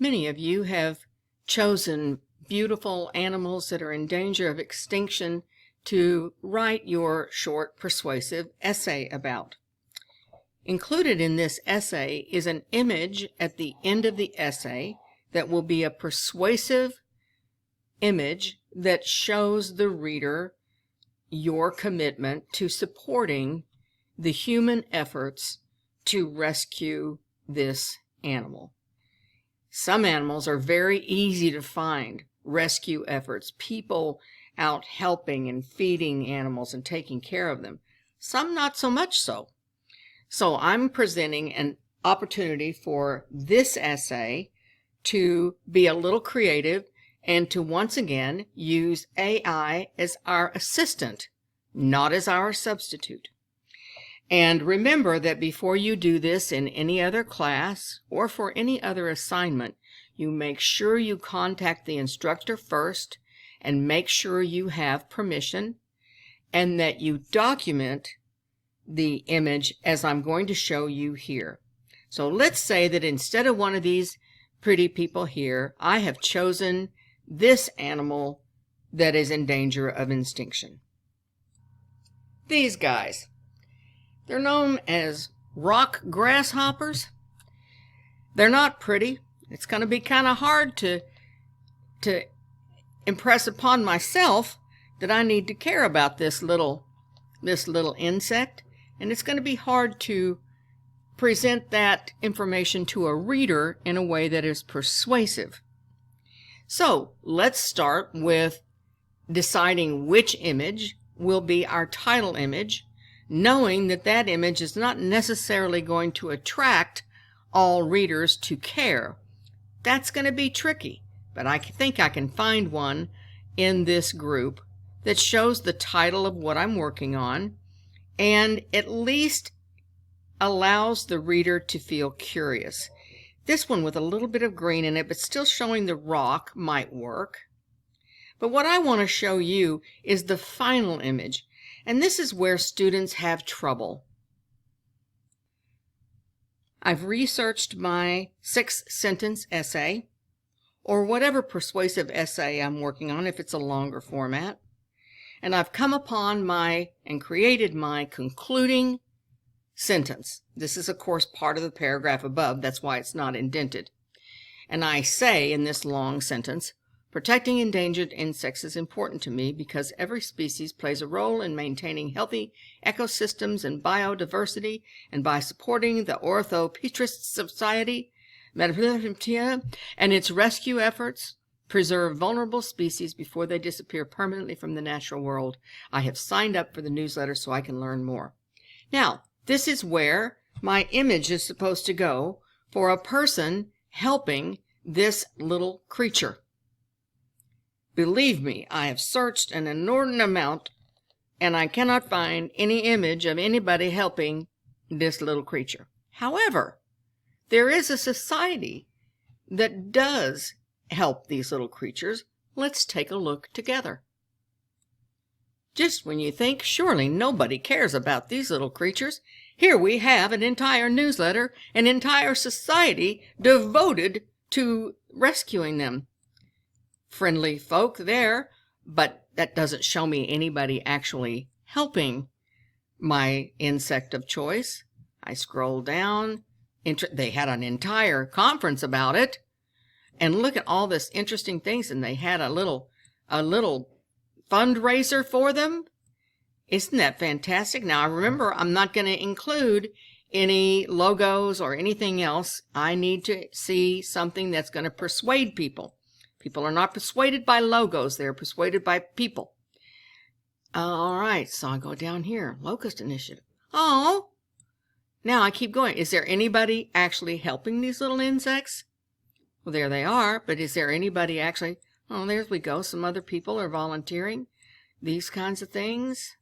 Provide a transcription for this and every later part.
Many of you have chosen beautiful animals that are in danger of extinction to write your short, persuasive essay about. Included in this essay is an image at the end of the essay that will be a persuasive image that shows the reader your commitment to supporting the human efforts to rescue this animal. Some animals are very easy to find, rescue efforts, people out helping and feeding animals and taking care of them. Some not so much so. So I'm presenting an opportunity for this essay to be a little creative and to once again use AI as our assistant, not as our substitute. And remember that before you do this in any other class or for any other assignment, you make sure you contact the instructor first and make sure you have permission and that you document the image as I'm going to show you here. So let's say that instead of one of these pretty people here, I have chosen this animal that is in danger of extinction. These guys. They're known as rock grasshoppers. They're not pretty. It's going to be kind of hard to impress upon myself that I need to care about this little insect, and it's going to be hard to present that information to a reader in a way that is persuasive. So let's start with deciding which image will be our title image, knowing that that image is not necessarily going to attract all readers to care. That's going to be tricky, but I think I can find one in this group that shows the title of what I'm working on and at least allows the reader to feel curious. This one with a little bit of green in it, but still showing the rock might work. But what I want to show you is the final image. And this is where students have trouble. I've researched my 6-sentence essay, or whatever persuasive essay I'm working on if it's a longer format, and I've come upon and created my concluding sentence. This is, of course, part of the paragraph above. That's why it's not indented. And I say in this long sentence, protecting endangered insects is important to me because every species plays a role in maintaining healthy ecosystems and biodiversity, and by supporting the Orthopetrist Society and its rescue efforts, preserve vulnerable species before they disappear permanently from the natural world. I have signed up for the newsletter so I can learn more. Now, this is where my image is supposed to go for a person helping this little creature. Believe me, I have searched an inordinate amount, and I cannot find any image of anybody helping this little creature. However, there is a society that does help these little creatures. Let's take a look together. Just when you think surely nobody cares about these little creatures, here we have an entire newsletter, an entire society devoted to rescuing them. Friendly folk there, but that doesn't show me anybody actually helping my insect of choice. I scroll down. They had an entire conference about it, and look at all this interesting things, and they had a little fundraiser for them. Isn't that fantastic? Now, remember, I'm not going to include any logos or anything else. I need to see something that's going to persuade people. People are not persuaded by logos. They're persuaded by people. All right, so I go down here. Locust Initiative. Oh, now I keep going. Is there anybody actually helping these little insects? Well, there they are, but is there anybody actually? Oh, there we go. Some other people are volunteering. These kinds of things.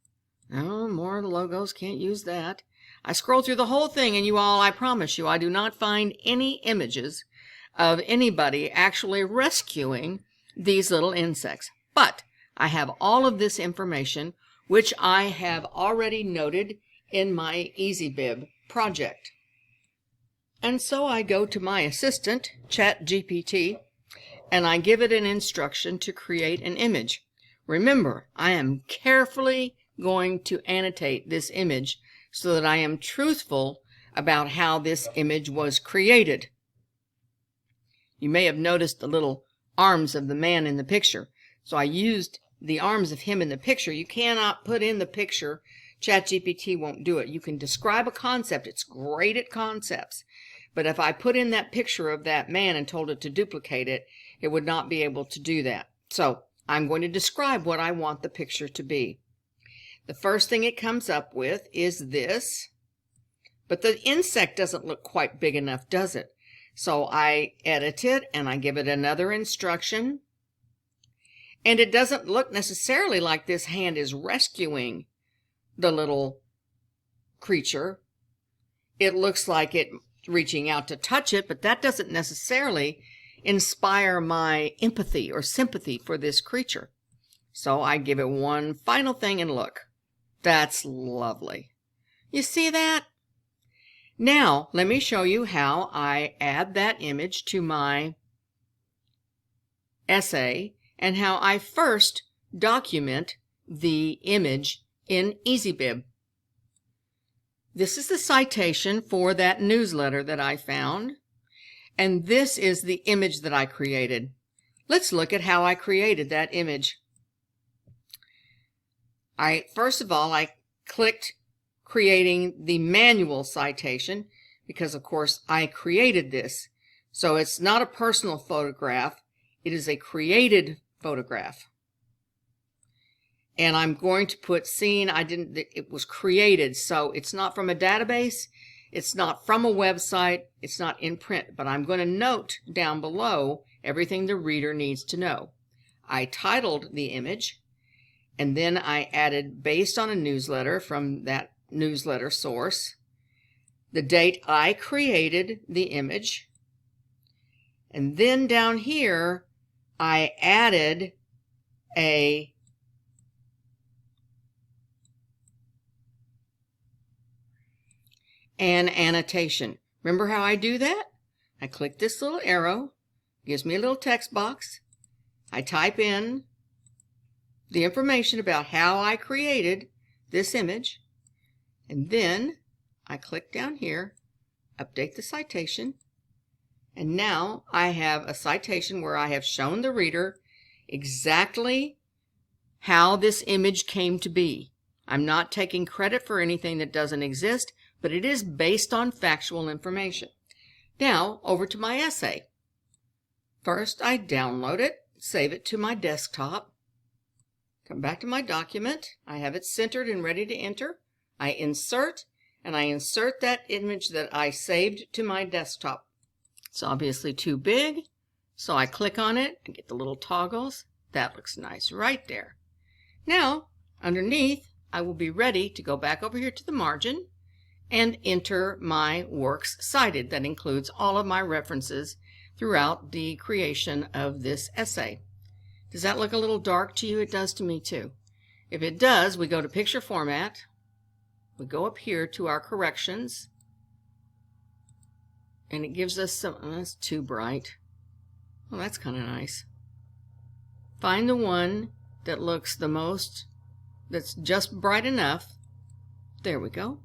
Oh, more of the logos. Can't use that. I scroll through the whole thing, and you all, I promise you, I do not find any images of anybody actually rescuing these little insects. But I have all of this information, which I have already noted in my EasyBib project. And so I go to my assistant, ChatGPT, and I give it an instruction to create an image. Remember, I am carefully going to annotate this image so that I am truthful about how this image was created. You may have noticed the little arms of the man in the picture. So I used the arms of him in the picture. You cannot put in the picture. ChatGPT won't do it. You can describe a concept. It's great at concepts. But if I put in that picture of that man and told it to duplicate it, it would not be able to do that. So I'm going to describe what I want the picture to be. The first thing it comes up with is this. But the insect doesn't look quite big enough, does it? So I edit it and I give it another instruction. And it doesn't look necessarily like this hand is rescuing the little creature. It looks like it reaching out to touch it, but that doesn't necessarily inspire my empathy or sympathy for this creature. So I give it one final thing and look. That's lovely. You see that? Now, let me show you how I add that image to my essay and how I first document the image in EasyBib. This is the citation for that newsletter that I found, and this is the image that I created. Let's look at how I created that image. First of all, I clicked creating the manual citation because, of course, I created this. So it's not a personal photograph. It is a created photograph. And I'm going to put seen. It was created. So it's not from a database. It's not from a website. It's not in print. But I'm going to note down below everything the reader needs to know. I titled the image, and then I added based on a newsletter from that newsletter source, the date I created the image, and then down here I added an annotation. Remember how I do that? I click this little arrow, gives me a little text box. I type in the information about how I created this image, and then I click down here, update the citation, and now I have a citation where I have shown the reader exactly how this image came to be. I'm not taking credit for anything that doesn't exist, but it is based on factual information. Now, over to my essay. First, I download it, save it to my desktop, come back to my document. I have it centered and ready to enter. I insert, and I insert that image that I saved to my desktop. It's obviously too big, so I click on it and get the little toggles. That looks nice right there. Now, underneath, I will be ready to go back over here to the margin and enter my works cited. That includes all of my references throughout the creation of this essay. Does that look a little dark to you? It does to me too. If it does, we go to picture format. We go up here to our corrections, and it gives us some, that's too bright. Well, that's kind of nice. Find the one that looks the most, that's just bright enough. There we go.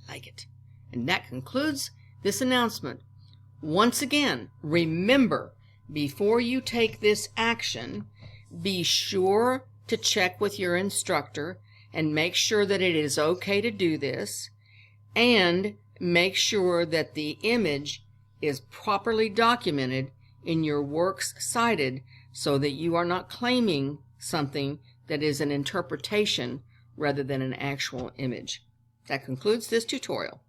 I like it. And that concludes this announcement. Once again, remember, before you take this action, be sure to check with your instructor and make sure that it is okay to do this, and make sure that the image is properly documented in your works cited so that you are not claiming something that is an interpretation rather than an actual image. That concludes this tutorial.